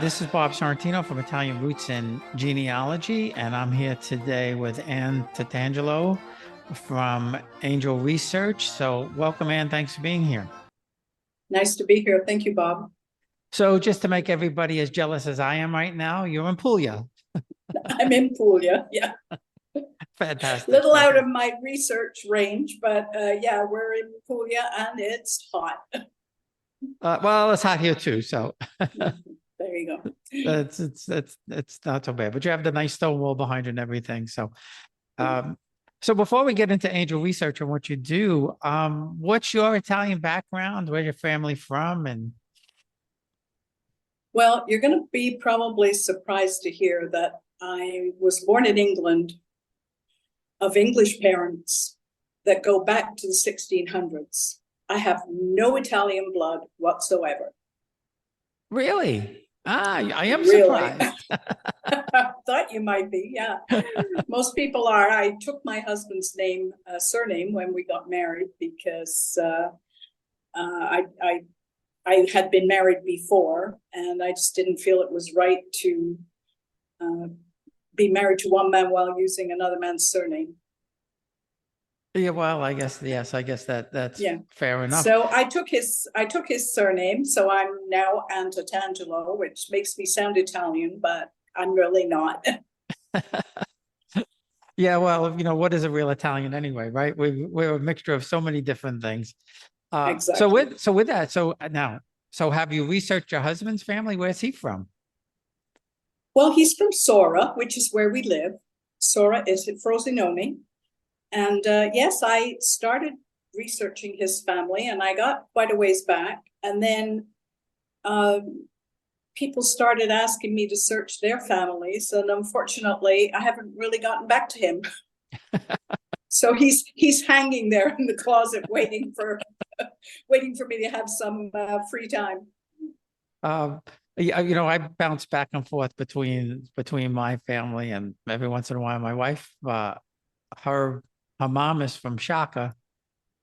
this is Bob Sorrentino from Italian Roots in Genealogy, and I'm here today with Anne Tatangelo from Angel Research. So welcome, Anne. Thanks for being here. Nice to be here. Thank you, Bob. So just to make everybody as jealous as I am right now, you're in Puglia. I'm in Puglia, yeah. Fantastic. Little out of my research range, but yeah, we're in Puglia and it's hot. Well, it's hot here too, so there you go. It's not so bad. But you have the nice stone wall behind you and everything. So so before we get into Angel Research and what you do, what's your Italian background? Where's your family from? And well, you're going to be probably surprised to hear that I was born in England of English parents that go back to the 1600s. I have no Italian blood whatsoever. Really? I am Really? surprised. Thought you might be, yeah. Most people are. I took my husband's surname when we got married because I had been married before, and I just didn't feel it was right to be married to one man while using another man's surname. Yeah, well, I guess yes, I guess that's fair enough. So I took his surname, so I'm now Anne Tatangelo, which makes me sound Italian, but I'm really not. Yeah, well, you know, what is a real Italian anyway, right? We're a mixture of so many different things. Exactly. So have you researched your husband's family? Where's he from? Well, he's from Sora, which is where we live. Sora is in Frosinone. And yes, I started researching his family, and I got quite a ways back. And then people started asking me to search their families, and unfortunately, I haven't really gotten back to him. So he's hanging there in the closet, waiting for me to have some free time. Yeah, you know, I bounce back and forth between my family, and every once in a while, my wife, her mom is from Shaka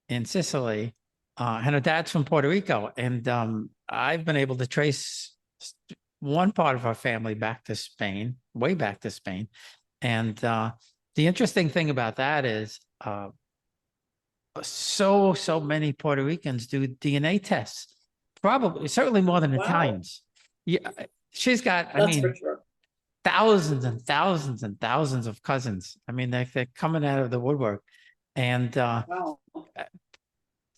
in Sicily, and her dad's from Puerto Rico, and I've been able to trace one part of our family back to Spain, way back to Spain, and the interesting thing about that is so many Puerto Ricans do DNA tests, probably certainly more than Italians. Yeah, she's got, I mean, for sure. Thousands and thousands and thousands of cousins. I mean, they're coming out of the woodwork, and wow.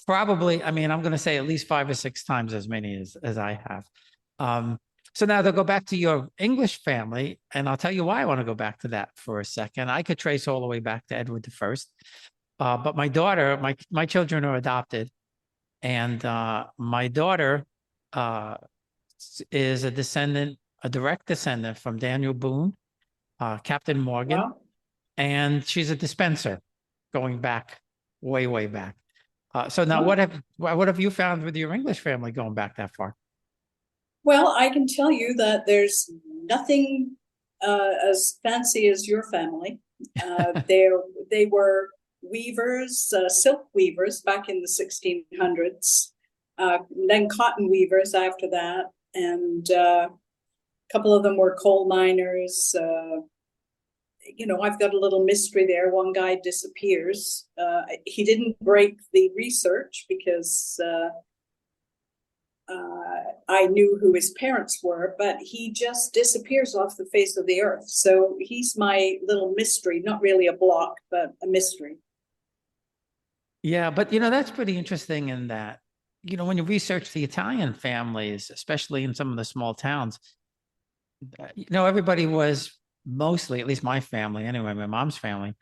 Probably, I mean, I'm going to say at least 5 or 6 times as many as I have. So now they'll go back to your English family, and I'll tell you why I want to go back to that for a second. I could trace all the way back to Edward I, but my daughter, my children are adopted, and my daughter is a direct descendant from Daniel Boone, Captain Morgan, wow. And she's a dispenser going back, way back. So now what have you found with your English family going back that far? Well, I can tell you that there's nothing as fancy as your family. They were weavers, silk weavers back in the 1600s, then cotton weavers after that, and a couple of them were coal miners. You know, I've got a little mystery there. One guy disappears. He didn't break the research because I knew who his parents were, but he just disappears off the face of the earth. So he's my little mystery, not really a block, but a mystery. Yeah, but you know, that's pretty interesting in that, you know, when you research the Italian families, especially in some of the small towns, you know, everybody was mostly, at least my family anyway, my mom's family,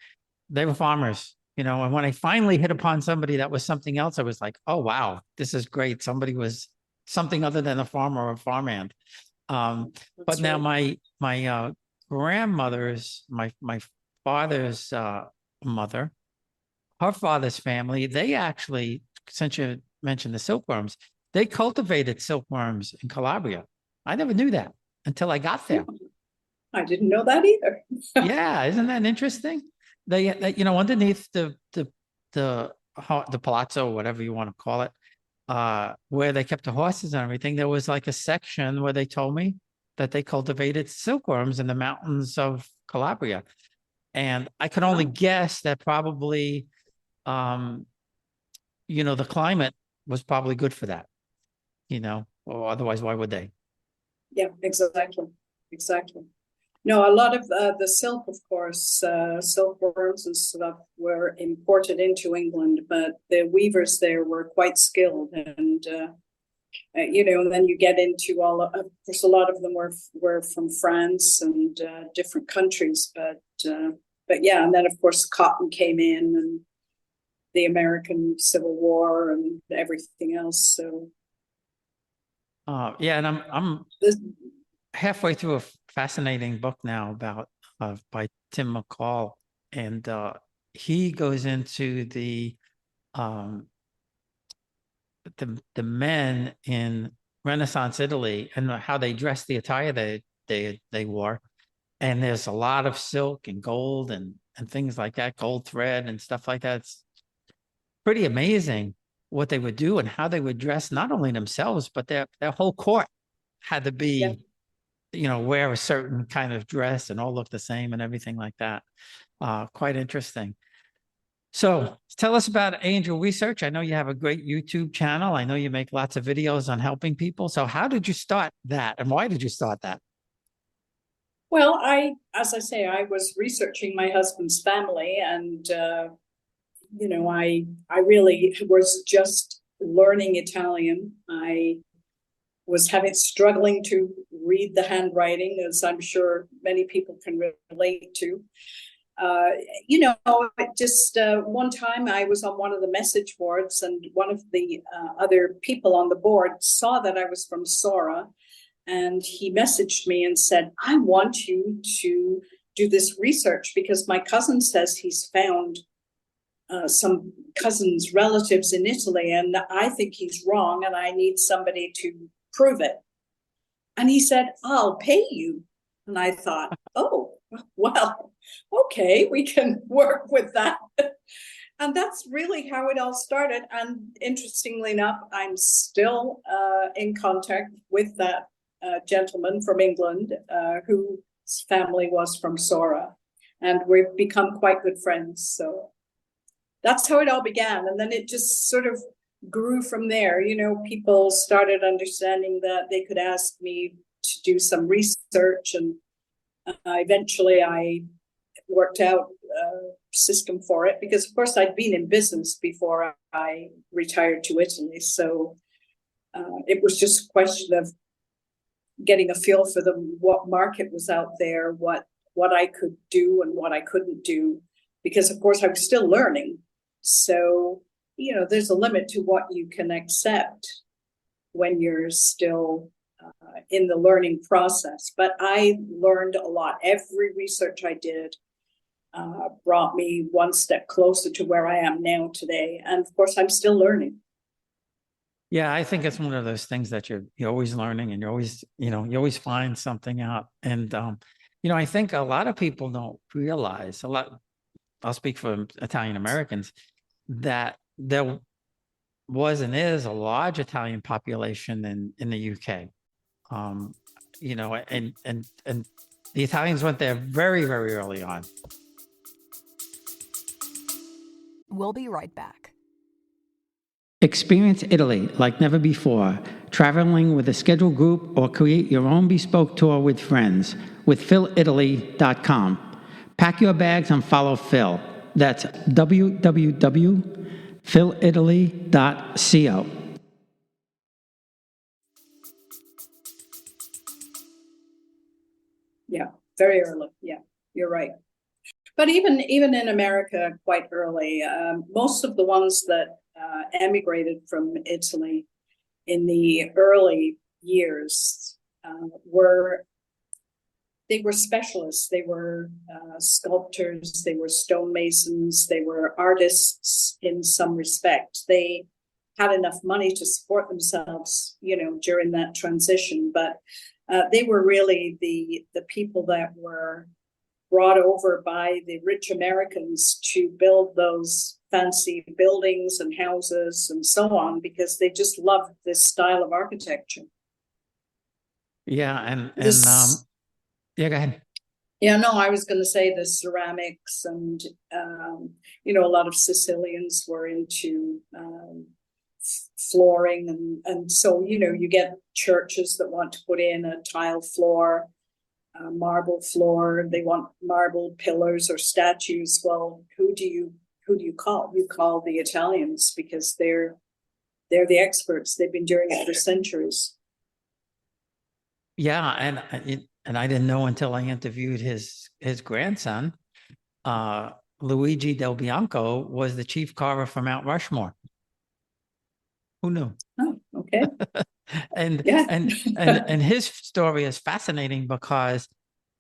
they were farmers, you know, and when I finally hit upon somebody that was something else, I was like, oh, wow, this is great. Somebody was something other than a farmer or a farmhand. But now my grandmother's, my father's mother, her father's family, they actually, since you mentioned the silkworms, they cultivated silkworms in Calabria. I never knew that until I got there. I didn't know that either. Yeah, isn't that interesting? They you know, underneath the palazzo, whatever you want to call it, where they kept the horses and everything, there was like a section where they told me that they cultivated silkworms in the mountains of Calabria. And I could only guess that probably, the climate was probably good for that, or otherwise, why would they? Yeah, exactly. Exactly. No, a lot of the silk, of course, silkworms and stuff were imported into England, but the weavers there were quite skilled. And, and then you get into of course, a lot of them were from France and different countries. But yeah, and then, of course, cotton came in and the American Civil War and everything else. So, yeah, and I'm this, halfway through a fascinating book now by Tim McCall, and he goes into um, the men in Renaissance Italy and how they dressed, the attire they wore, and there's a lot of silk and gold and things like that, gold thread and stuff like that. It's pretty amazing what they would do and how they would dress, not only themselves but their whole court had to be, wear a certain kind of dress and all look the same and everything like that. Quite interesting. So tell us about Angel Research. I know you have a great YouTube channel. I know you make lots of videos on helping people. So how did you start that, and why did you start that? well, as I say, I was researching my husband's family, and I really was just learning Italian. I was struggling to read the handwriting, as I'm sure many people can relate to. Just one time I was on one of the message boards, and one of the other people on the board saw that I was from Sora, and he messaged me and said, I want you to do this research because my cousin says he's found some cousins, relatives in Italy, and I think he's wrong, and I need somebody to prove it. And he said, I'll pay you. And I thought, oh, well, okay, we can work with that. And that's really how it all started. And interestingly enough, I'm still in contact with that gentleman from England whose family was from Sora. And we've become quite good friends. So that's how it all began. And then it just sort of grew from there. People started understanding that they could ask me to do some research, and eventually I worked out a system for it because, of course, I'd been in business before I retired to Italy. So it was just a question of getting a feel for what market was out there, what I could do and what I couldn't do, because, of course, I was still learning. So, there's a limit to what you can accept when you're still in the learning process. But I learned a lot. Every research I did brought me one step closer to where I am now today. And of course, I'm still learning. Yeah, I think it's one of those things that you're always learning, and you always find something out. And I think a lot of people don't realize I'll speak for Italian Americans, that there was and is a large Italian population in the UK. And the Italians went there very, very early on. We'll be right back. Experience Italy like never before, traveling with a scheduled group or create your own bespoke tour with friends with philitaly.com. Pack your bags and follow Phil. That's www.philitaly.co. Yeah, very early. Yeah, you're right. But even in America, quite early, most of the ones that emigrated from Italy in the early years were specialists. They were sculptors, they were stonemasons, they were artists in some respect. They had enough money to support themselves, during that transition. But they were really the people that were brought over by the rich Americans to build those fancy buildings and houses and so on, because they just loved this style of architecture. Yeah, and This, yeah, go ahead. yeah, no, I was going to say the ceramics and, a lot of Sicilians were into flooring. And so, you get churches that want to put in a tile floor, marble floor. They want marble pillars or statues. Well, who do you call? You call the Italians, because they're the experts. They've been doing it for centuries. Yeah, and I didn't know until I interviewed his grandson. Luigi Del Bianco was the chief carver for Mount Rushmore. Who knew? Oh, okay. And Yeah. and his story is fascinating because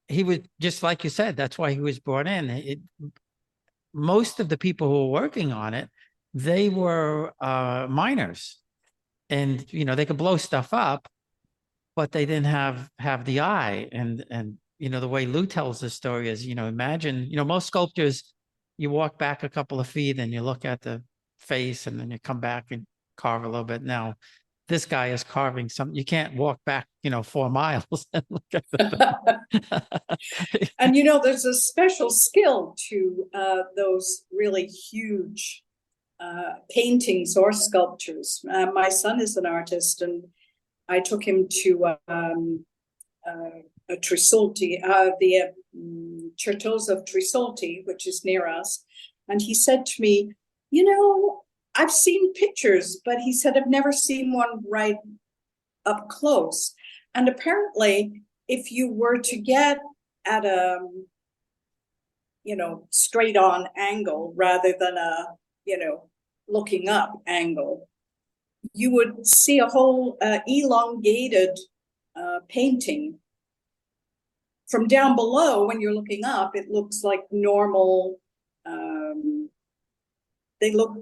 he was, just like you said, that's why he was brought in. Most of the people who were working on it, they were miners, and they could blow stuff up, but they didn't have the eye. And the way Lou tells the story is, imagine, most sculptures, you walk back a couple of feet and you look at the face, and then you come back and carve a little bit. Now this guy is carving something. You can't walk back 4 miles and look at the thing. And there's a special skill to those really huge paintings or sculptures. My son is an artist, and I took him to a Trisolti, the Certosa of Trisolti, which is near us. And he said to me, I've seen pictures, but he said, I've never seen one right up close. And apparently, if you were to get at a, straight on angle rather than a, looking up angle, you would see a whole elongated painting. From down below, when you're looking up, it looks like normal.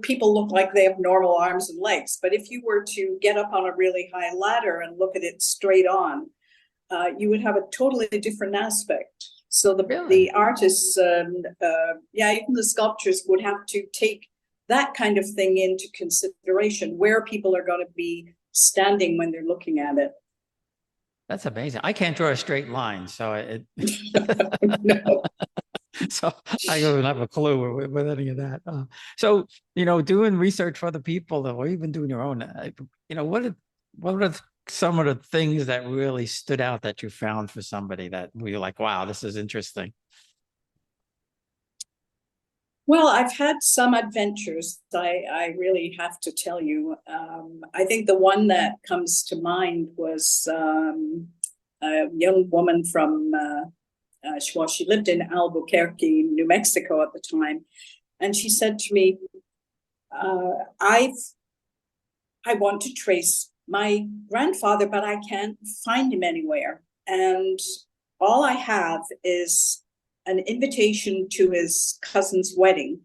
People look like they have normal arms and legs. But if you were to get up on a really high ladder and look at it straight on, you would have a totally different aspect. So the artists, even the sculptors would have to take that kind of thing into consideration, where people are going to be standing when they're looking at it. That's amazing. I can't draw a straight line, so No. so I don't have a clue with any of that. So doing research for other people, or even doing your own, what are some of the things that really stood out that you found for somebody that were you like, wow, this is interesting? Well, I've had some adventures, I really have to tell you. I think the one that comes to mind was a young woman from, she lived in Albuquerque, New Mexico at the time. And she said to me, I want to trace my grandfather, but I can't find him anywhere. And all I have is an invitation to his cousin's wedding.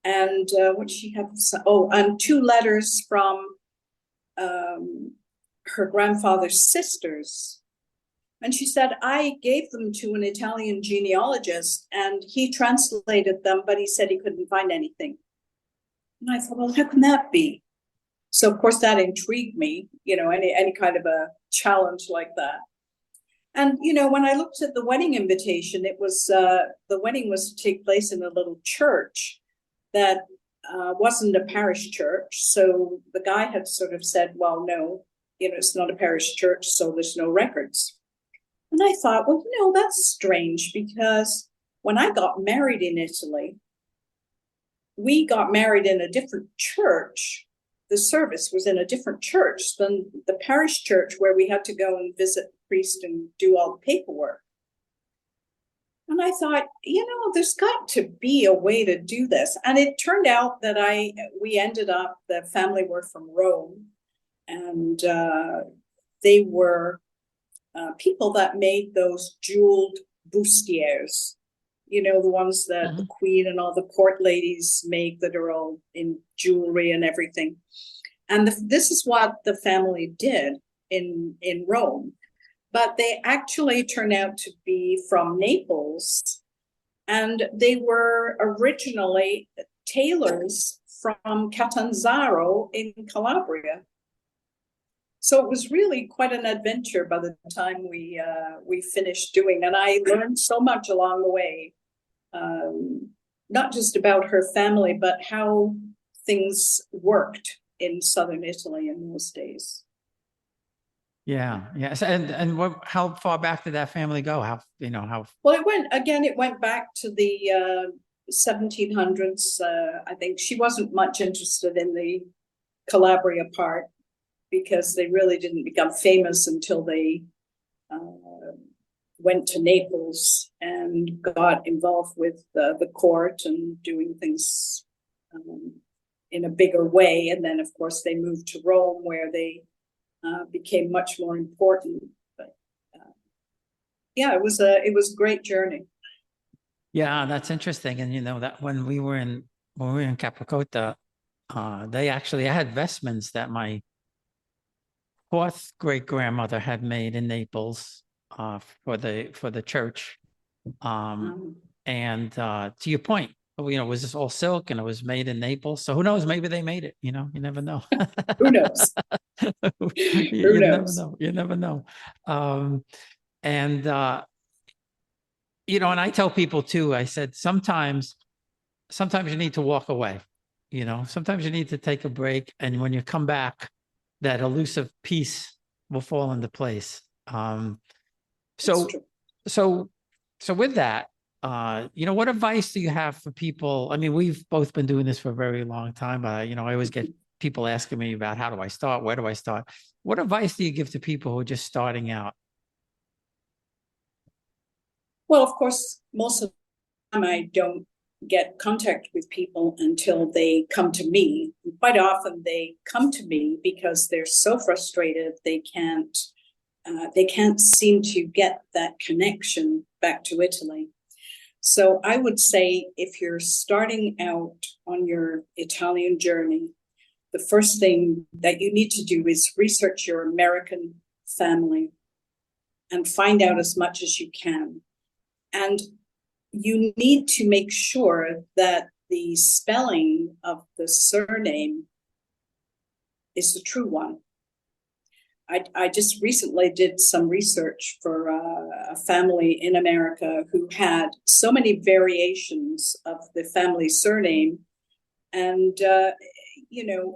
And what she had, and 2 letters from her grandfather's sisters. And she said, I gave them to an Italian genealogist, and he translated them, but he said he couldn't find anything. And I thought, well, how can that be? So of course that intrigued me, any kind of a challenge like that. And when I looked at the wedding invitation, it was the wedding was to take place in a little church that wasn't a parish church. So the guy had sort of said, well, no, it's not a parish church, so there's no records. And I thought, well, that's strange, because when I got married in Italy, we got married in a different church. The service was in a different church than the parish church where we had to go and visit the priest and do all the paperwork. And I thought, there's got to be a way to do this. And it turned out that we ended up, the family were from Rome, and they were people that made those jeweled bustiers, the ones that the queen and all the court ladies make, that are all in jewelry and everything. And this is what the family did in Rome. But they actually turned out to be from Naples, and they were originally tailors from Catanzaro in Calabria. So it was really quite an adventure by the time we finished doing, and I learned so much along the way, not just about her family, but how things worked in southern Italy in those days. Yeah. Yes. And how far back did that family go? How? Well, it went back to the 1700s. I think she wasn't much interested in the Calabria part, because they really didn't become famous until they went to Naples and got involved with the court and doing things in a bigger way. And then, of course, they moved to Rome, where they became much more important. But yeah, it was a great journey. Yeah, that's interesting. And that when we were in Capricotta, they actually had vestments that my fourth great grandmother had made in Naples for the church. And to your point, it was just all silk and it was made in Naples. So who knows? Maybe they made it. You never know. Who knows? You never know. You never know. And and I tell people too, I said, sometimes you need to walk away, sometimes you need to take a break. And when you come back, that elusive piece will fall into place. So with that, what advice do you have for people? I mean, we've both been doing this for a very long time. I always get people asking me about, how do I start? Where do I start? What advice do you give to people who are just starting out? Well, of course, most of the time I don't get contact with people until they come to me. And quite often they come to me because they're so frustrated they can't seem to get that connection back to Italy. So I would say, if you're starting out on your Italian journey, the first thing that you need to do is research your American family and find out as much as you can. And you need to make sure that the spelling of the surname is the true one. I just recently did some research for a family in America who had so many variations of the family surname. And,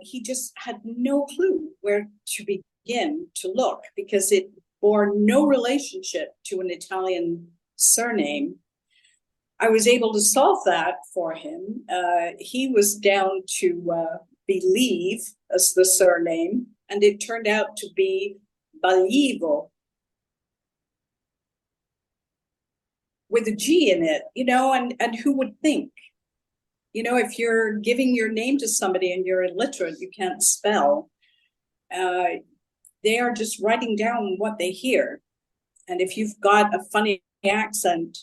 he just had no clue where to begin to look, because it bore no relationship to an Italian surname. I was able to solve that for him. He was down to believe as the surname, and it turned out to be Ballivo with a G in it, and who would think? If you're giving your name to somebody and you're illiterate, you can't spell, they are just writing down what they hear. And if you've got a funny accent,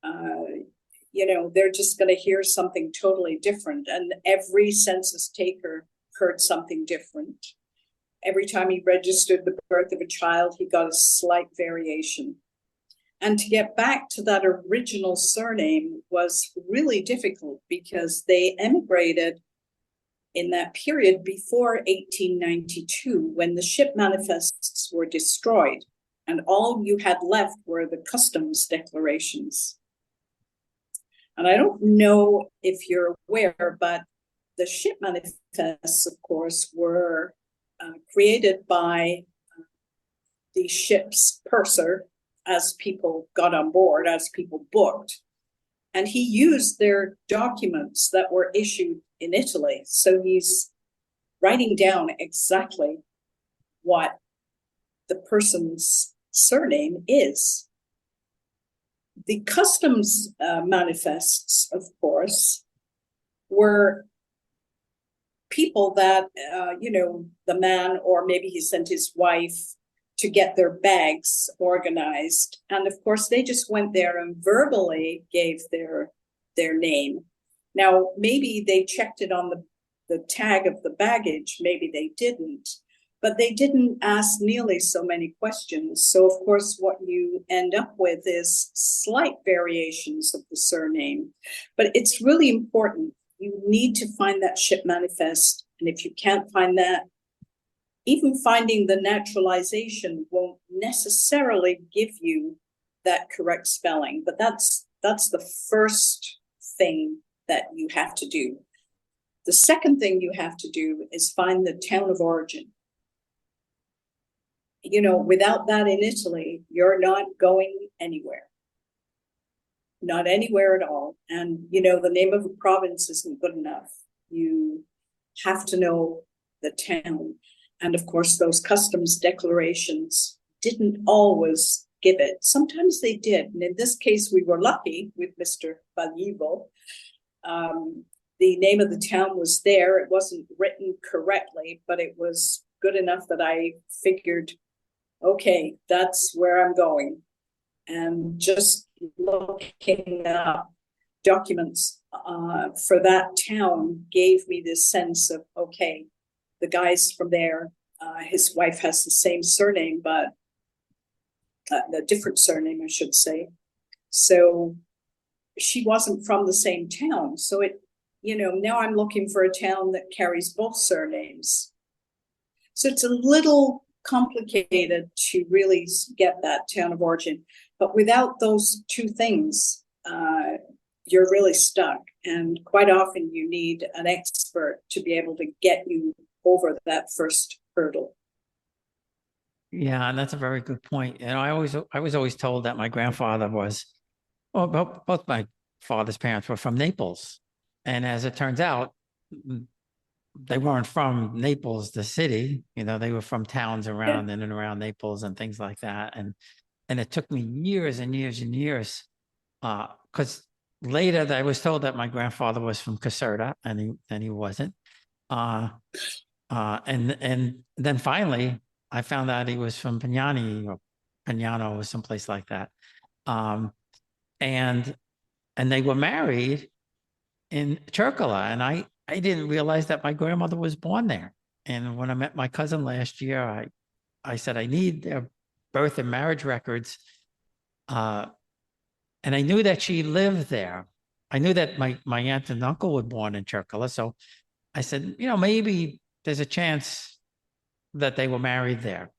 they're just going to hear something totally different. And every census taker heard something different. Every time he registered the birth of a child, he got a slight variation. And to get back to that original surname was really difficult, because they emigrated in that period before 1892, when the ship manifests were destroyed, and all you had left were the customs declarations. And I don't know if you're aware, but the ship manifests, of course, were created by the ship's purser as people got on board, as people booked. And he used their documents that were issued in Italy. So he's writing down exactly what the person's surname is. The customs manifests, of course, were people that, the man, or maybe he sent his wife to get their bags organized. And of course, they just went there and verbally gave their name. Now, maybe they checked it on the tag of the baggage, maybe they didn't. But they didn't ask nearly so many questions. So, of course, what you end up with is slight variations of the surname. But it's really important. You need to find that ship manifest. And if you can't find that, even finding the naturalization won't necessarily give you that correct spelling, but that's the first thing that you have to do. The second thing you have to do is find the town of origin. You know, without that in Italy, you're not going anywhere. Not anywhere at all. And, you know, the name of a province isn't good enough. You have to know the town. And of course, those customs declarations didn't always give it. Sometimes they did. And in this case, we were lucky with Mr. Vallivo. The name of the town was there. It wasn't written correctly, but it was good enough that I figured, okay, that's where I'm going. And just looking up documents for that town gave me this sense of, okay, the guy's from there. His wife has the same surname, but a different surname, I should say. So she wasn't from the same town. So it, you know, now I'm looking for a town that carries both surnames. So it's a little complicated to really get that town of origin. But without those two things, you're really stuck. And quite often you need an expert to be able to get you over that first hurdle. Yeah, and that's a very good point. You know, I was always told that my grandfather was, well, both my father's parents were from Naples. And as it turns out, they weren't from Naples, the city. You know, they were from towns around in and around Naples and things like that. And it took me years and years and years, because later I was told that my grandfather was from Caserta, and he wasn't. And then finally I found out he was from Pignani or Pignano or someplace like that. And they were married in Cercola, and I didn't realize that my grandmother was born there. And when I met my cousin last year, I said, I need their birth and marriage records. And I knew that she lived there. I knew that my aunt and uncle were born in Cercola. So I said, you know, maybe there's a chance that they were married there.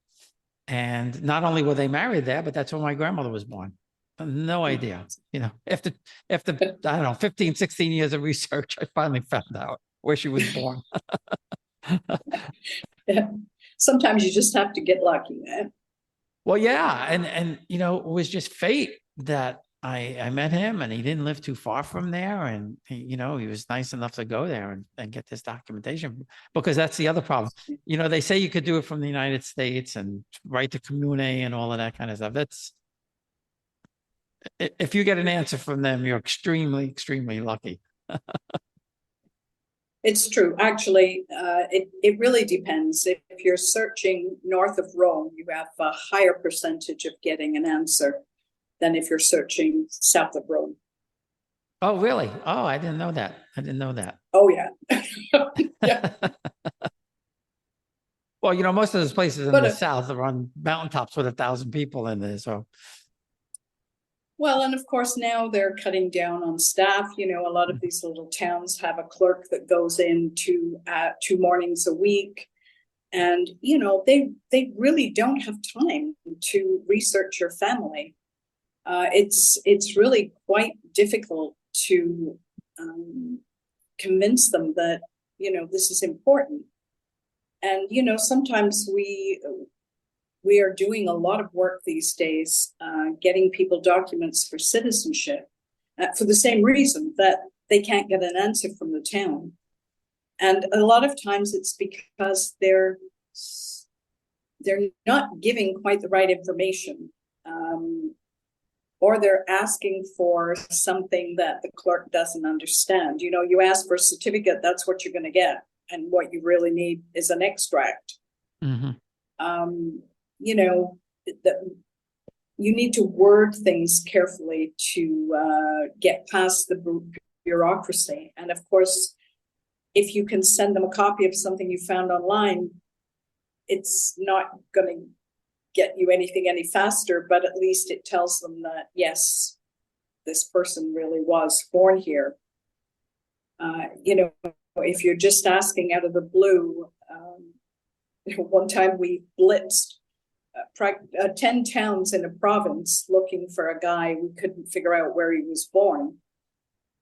And not only were they married there, but that's where my grandmother was born. No idea. You know, after, I don't know, 15, 16 years of research, I finally found out where she was born. Yeah. Sometimes you just have to get lucky, man. Well, yeah. And, you know, it was just fate that I met him, and he didn't live too far from there. And, you know, he was nice enough to go there and get this documentation, because that's the other problem. You know, they say you could do it from the United States and write to Commune and all of that kind of stuff. That's, if you get an answer from them, you're extremely, extremely lucky. It's true. Actually, it really depends. If you're searching north of Rome, you have a higher percentage of getting an answer than if you're searching south of Rome. Oh, really? Oh, I didn't know that. I didn't know that. Oh, yeah. Yeah. Well, you know, most of those places in But the South are on mountaintops with 1,000 people in there. So, well, and of course now they're cutting down on staff. You know, a lot of these little towns have a clerk that goes in 2 mornings a week. And, you know, they really don't have time to research your family. It's really quite difficult to convince them that, you know, this is important. And, you know, sometimes we are doing a lot of work these days, getting people documents for citizenship for the same reason that they can't get an answer from the town. And a lot of times it's because they're not giving quite the right information, or they're asking for something that the clerk doesn't understand. You know, you ask for a certificate, that's what you're going to get. And what you really need is an extract. mm-hmm. You know, you need to word things carefully to get past the bureaucracy. And of course, if you can send them a copy of something you found online, it's not going to get you anything any faster, but at least it tells them that, yes, this person really was born here. You know, if you're just asking out of the blue, one time we blitzed 10 towns in a province looking for a guy. We couldn't figure out where he was born.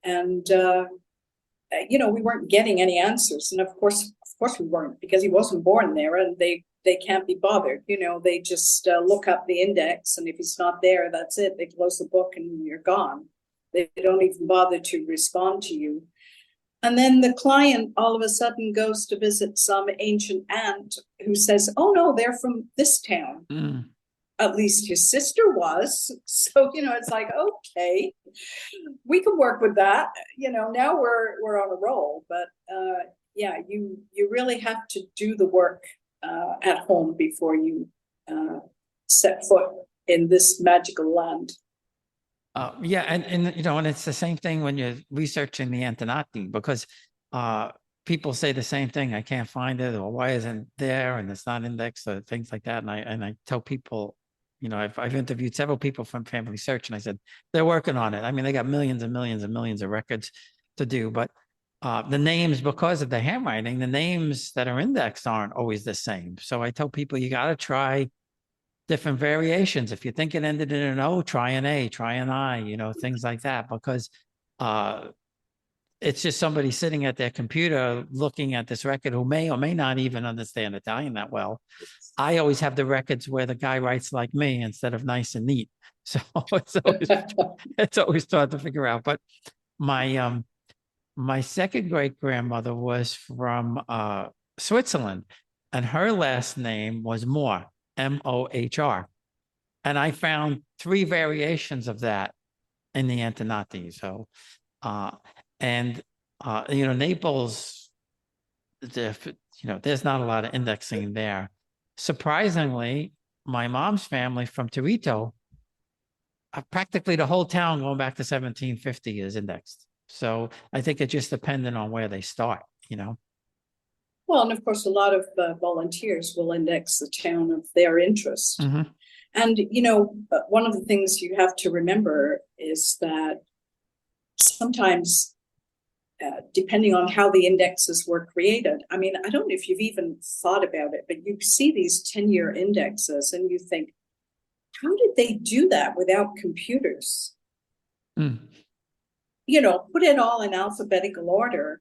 And, we weren't getting any answers. And of course we weren't, because he wasn't born there, and they can't be bothered. They just look up the index, and if he's not there, that's it. They close the book and you're gone. They don't even bother to respond to you. And then the client all of a sudden goes to visit some ancient aunt who says, oh no, they're from this town. Mm. At least his sister was. So, it's like, okay, we can work with that. Now we're on a roll. But yeah, you really have to do the work at home before you set foot in this magical land. Yeah, and it's the same thing when you're researching the Antenati, because people say the same thing. I can't find it, or why isn't it there, and it's not indexed, or things like that. And I tell people, I've interviewed several people from Family Search, and I said they're working on it. I mean, they got millions and millions and millions of records to do, but the names, because of the handwriting, the names that are indexed aren't always the same. So I tell people, you got to try different variations. If you think it ended in an O, try an A, try an I, things like that, because it's just somebody sitting at their computer looking at this record who may or may not even understand Italian that well. I always have the records where the guy writes like me instead of nice and neat. So it's always hard to figure out. But my second great grandmother was from Switzerland, and her last name was Mohr. Mohr. And I found 3 variations of that in the Antenati. So, Naples, there's not a lot of indexing there. Surprisingly, my mom's family from Torito, practically the whole town going back to 1750 is indexed. So I think it just depended on where they start, Well, and of course, a lot of volunteers will index the town of their interest. Mm-hmm. And, one of the things you have to remember is that sometimes, depending on how the indexes were created, I mean, I don't know if you've even thought about it, but you see these 10-year indexes and you think, how did they do that without computers? Mm. Put it all in alphabetical order.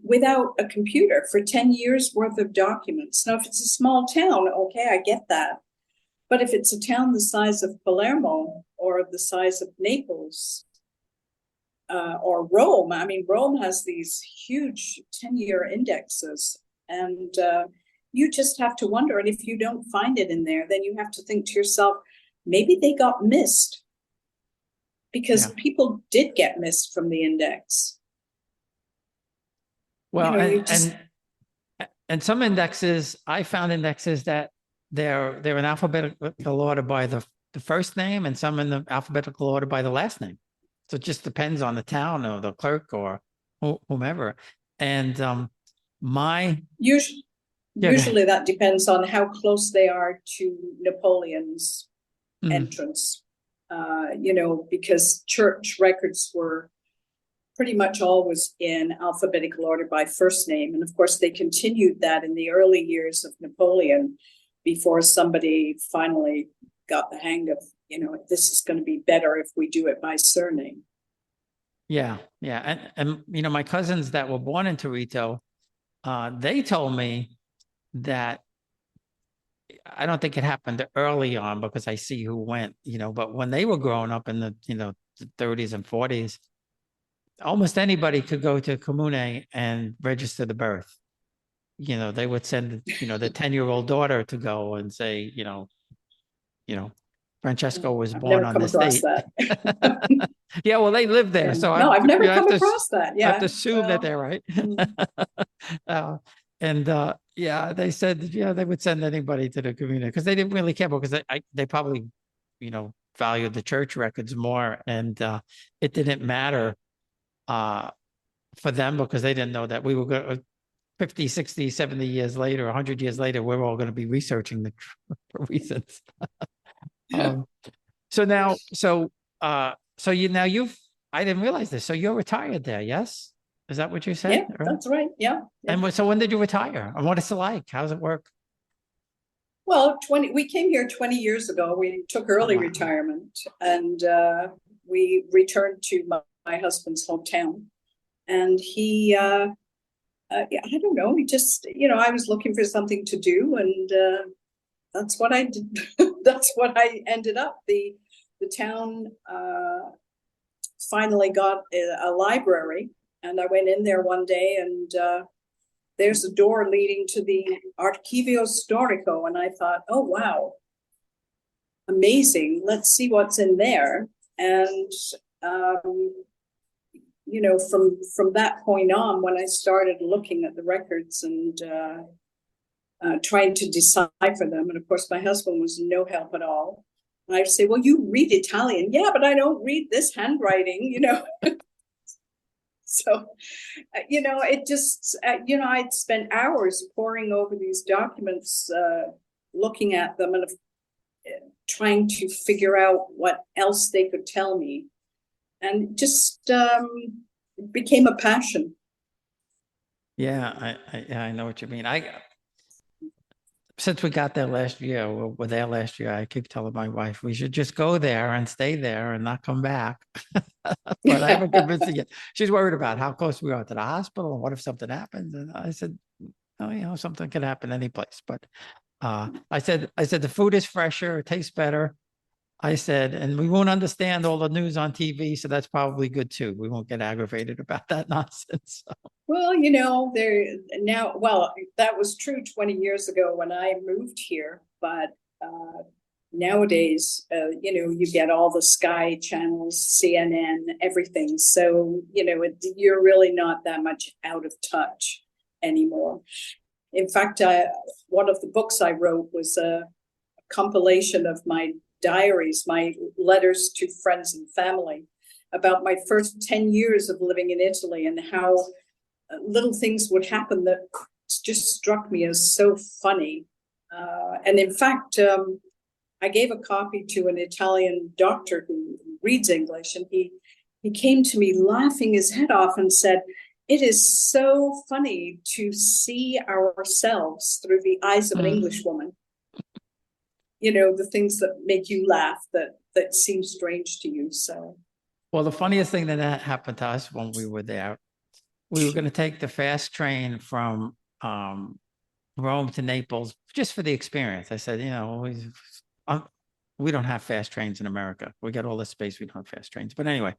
Without a computer for 10 years worth of documents. Now, if it's a small town, okay, I get that. But if it's a town the size of Palermo or the size of Naples or Rome, I mean, Rome has these huge 10-year indexes, and you just have to wonder. And if you don't find it in there, then you have to think to yourself, maybe they got missed, because people did get missed from the index. Well, and some indexes, I found indexes that they're in alphabetical order by the first name, and some in the alphabetical order by the last name. So it just depends on the town or the clerk or whomever. And usually that depends on how close they are to Napoleon's entrance. Because church records were pretty much always in alphabetical order by first name. And of course, they continued that in the early years of Napoleon before somebody finally got the hang of, this is going to be better if we do it by surname. Yeah. And my cousins that were born in Torito, they told me that, I don't think it happened early on because I see who went, but when they were growing up in the, the 30s and 40s, almost anybody could go to Comune and register the birth. They would send, the 10-year-old daughter to go and say, Francesco was born on this date. That. Yeah, well, they live there. So I've never come across that. Yeah. I have to assume that they're right. They said, they would send anybody to the community because they didn't really care, because they probably, valued the church records more, and it didn't matter for them, because they didn't know that we were going to 50, 60, 70 years later, 100 years later, we're all going to be researching the reasons. I didn't realize this. So you're retired there, yes? Is that what you said? Yeah, that's right. Yeah. And so when did you retire? And what is it like? How's it work? Well, we came here 20 years ago. We took early Wow. retirement, and we returned to my husband's hometown. And he, yeah, I don't know, he just, I was looking for something to do, and that's what I did. That's what I ended up. The town finally got a library, and I went in there one day, and there's a door leading to the Archivio Storico, and I thought, oh wow, amazing, let's see what's in there. And from that point on, when I started looking at the records and trying to decipher them, and of course my husband was no help at all, and I'd say, well, you read Italian. Yeah, but I don't read this handwriting. So, it just, I'd spent hours poring over these documents, looking at them and trying to figure out what else they could tell me. And just became a passion. Yeah, I know what you mean. Since we got there last year, we're there last year, I keep telling my wife we should just go there and stay there and not come back. But I haven't convinced her yet. She's worried about how close we are to the hospital and what if something happens. And I said, oh, something can happen any place. But I said the food is fresher, it tastes better. I said, and we won't understand all the news on TV, so that's probably good too. We won't get aggravated about that nonsense. Well, that was true 20 years ago when I moved here, but nowadays, you get all the Sky channels, CNN, everything. So, you're really not that much out of touch anymore. In fact, one of the books I wrote was a compilation of my diaries, my letters to friends and family about my first 10 years of living in Italy, and how little things would happen that just struck me as so funny. And in fact, I gave a copy to an Italian doctor who reads English, and he came to me laughing his head off and said, "It is so funny to see ourselves through the eyes of an English woman." The things that make you laugh, that seem strange to you. So, well, the funniest thing that happened to us when we were there, we were going to take the fast train from Rome to Naples just for the experience. I said, we don't have fast trains in America. We got all this space. We don't have fast trains. But anyway,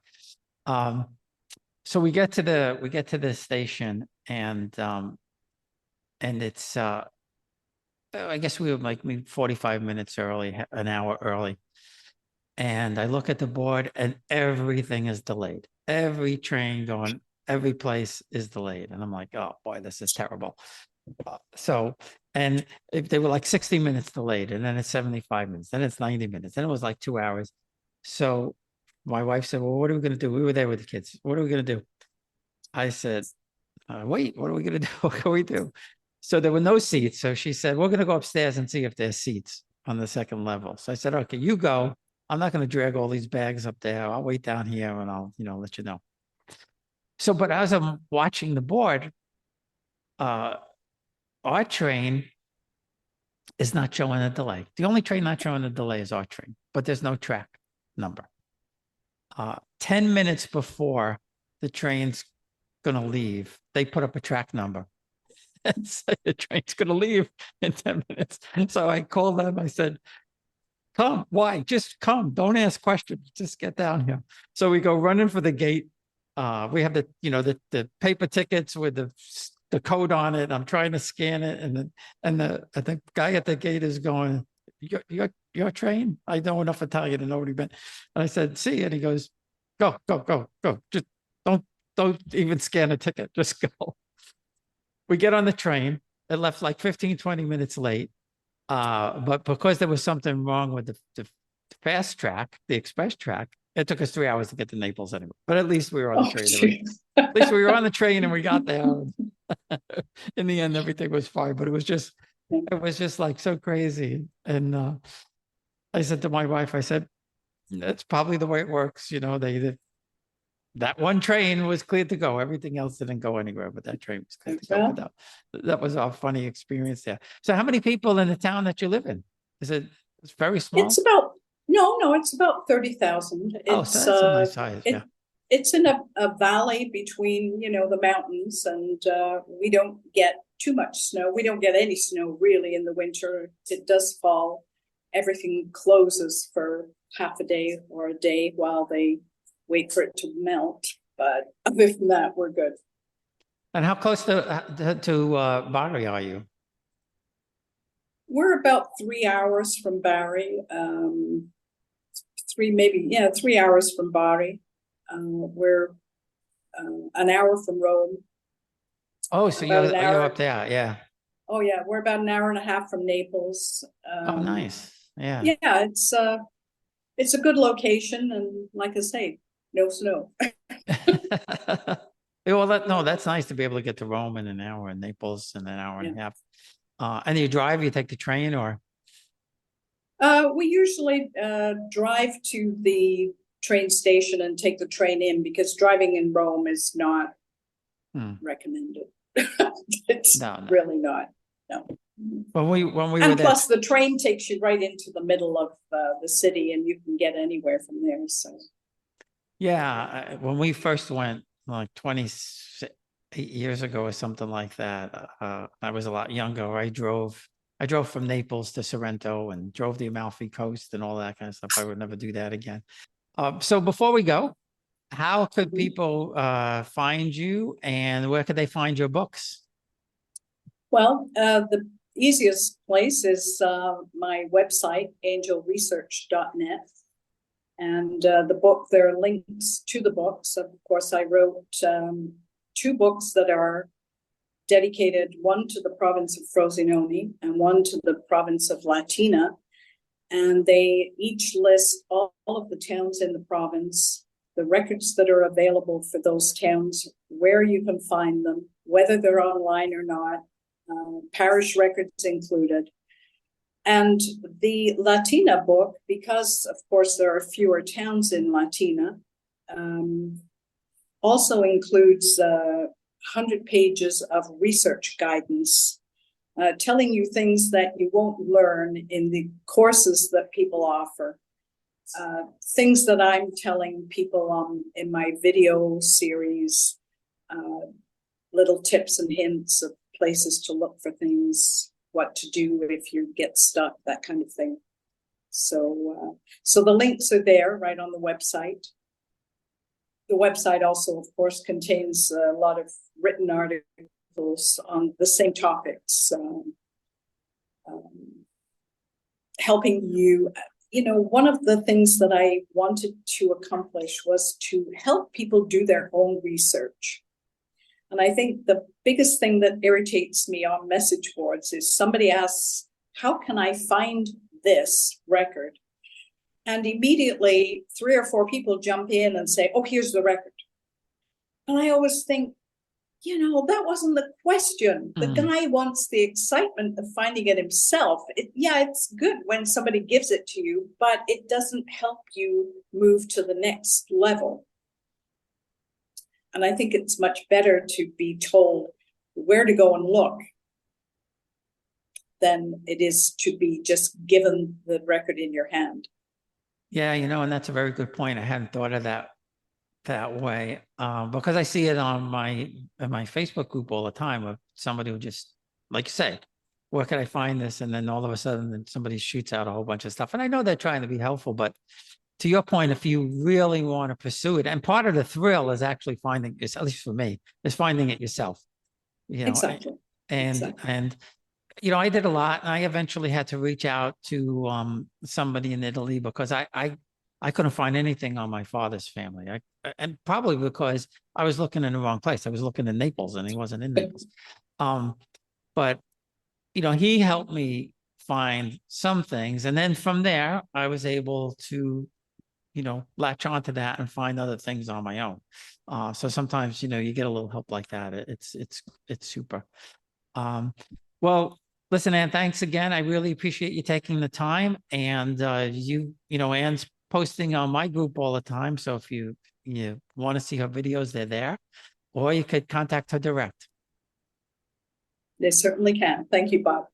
so we get to the station, and it's I guess we were like maybe 45 minutes early, an hour early. And I look at the board and everything is delayed. Every train going, every place is delayed. And I'm like, oh boy, this is terrible. And if they were like 60 minutes delayed, and then it's 75 minutes, then it's 90 minutes, then it was like 2 hours. So my wife said, well, what are we going to do? We were there with the kids. What are we going to do? I said, wait, what are we going to do? What can we do? So there were no seats. So she said, we're going to go upstairs and see if there's seats on the second level. So I said, okay, you go. I'm not going to drag all these bags up there. I'll wait down here and I'll, let you know. So, but as I'm watching the board, our train is not showing a delay. The only train not showing a delay is our train, but there's no track number. 10 minutes before the train's going to leave, they put up a track number. And so the train's going to leave in 10 minutes. So I called them. I said, come. Why? Just come. Don't ask questions. Just get down here. So we go running for the gate. We have the paper tickets with the code on it. I'm trying to scan it. And the guy at the gate is going, your train? I know enough Italian to know what he meant. And I said, see, and he goes, go. Just don't even scan a ticket. Just go. We get on the train. It left like 15, 20 minutes late. But because there was something wrong with the fast track, the express track, it took us 3 hours to get to Naples anyway. But at least we were on the train. At least we were on the train and we got there. In the end, everything was fine. But it was just like so crazy. And I said to my wife, I said, that's probably the way it works. That one train was cleared to go. Everything else didn't go anywhere, but that train was cleared to go. But that was a funny experience there. So how many people in the town that you live in? It's very small? It's about, no, it's about 30,000. Oh, so that's a nice size, yeah. It's in a valley between, the mountains, and we don't get too much snow. We don't get any snow really in the winter. It does fall. Everything closes for half a day or a day while they wait for it to melt. But other than that, we're good. And how close to Bari are you? We're about 3 hours from Bari. 3 hours from Bari. We're an hour from Rome. Oh, so you're up there, yeah. Oh yeah, we're about an hour and a half from Naples. Oh, nice. Yeah. Yeah, it's a good location, and like I say, no snow. Well, that's nice to be able to get to Rome in an hour, and Naples in an hour and a half. And you drive? You take the train, or? We usually drive to the train station and take the train in, because driving in Rome is not recommended. It's really not. No. When we were and there, plus the train takes you right into the middle of the city, and you can get anywhere from there. So yeah, when we first went, like 28 years ago or something like that, I was a lot younger. I drove from Naples to Sorrento and drove the Amalfi Coast and all that kind of stuff. I would never do that again. So before we go, how could people find you, and where could they find your books? Well, the easiest place is my website, angelresearch.net. And there are links to the books. Of course, I wrote 2 books that are dedicated, one to the province of Frosinone and one to the province of Latina. And they each list all of the towns in the province, the records that are available for those towns, where you can find them, whether they're online or not, parish records included. And the Latina book, because of course there are fewer towns in Latina, also includes 100 pages of research guidance, telling you things that you won't learn in the courses that people offer. Things that I'm telling people in my video series, little tips and hints of places to look for things, what to do if you get stuck, that kind of thing. So the links are there right on the website. The website also, of course, contains a lot of written articles on the same topics, helping you. One of the things that I wanted to accomplish was to help people do their own research. And I think the biggest thing that irritates me on message boards is somebody asks, how can I find this record? And immediately 3 or 4 people jump in and say, oh, here's the record. And I always think, that wasn't the question. The guy wants the excitement of finding it himself. It's good when somebody gives it to you, but it doesn't help you move to the next level. And I think it's much better to be told where to go and look than it is to be just given the record in your hand. Yeah, and that's a very good point. I hadn't thought of that way, because I see it on my Facebook group all the time of somebody who just, like you say, where can I find this? And then all of a sudden somebody shoots out a whole bunch of stuff. And I know they're trying to be helpful, but to your point, if you really want to pursue it, and part of the thrill is actually finding it, at least for me, is finding it yourself. Exactly. And I did a lot, and I eventually had to reach out to somebody in Italy because I couldn't find anything on my father's family. And probably because I was looking in the wrong place. I was looking in Naples, and he wasn't in Naples. But he helped me find some things, and then from there, I was able to latch onto that and find other things on my own. So sometimes, you get a little help like that. It's super. Well, listen, Anne, thanks again. I really appreciate you taking the time, and Anne's posting on my group all the time. So if you you want to see her videos, they're there. Or you could contact her direct. They certainly can. Thank you, Bob.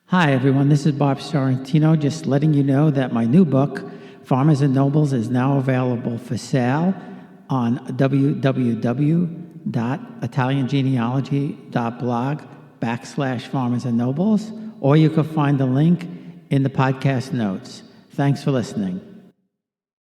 Hi, everyone. This is Bob Sorrentino, just letting you know that my new book, Farmers and Nobles, is now available for sale on www.italiangenealogy.blog/Farmers and Nobles, or you can find the link in the podcast notes. Thanks for listening.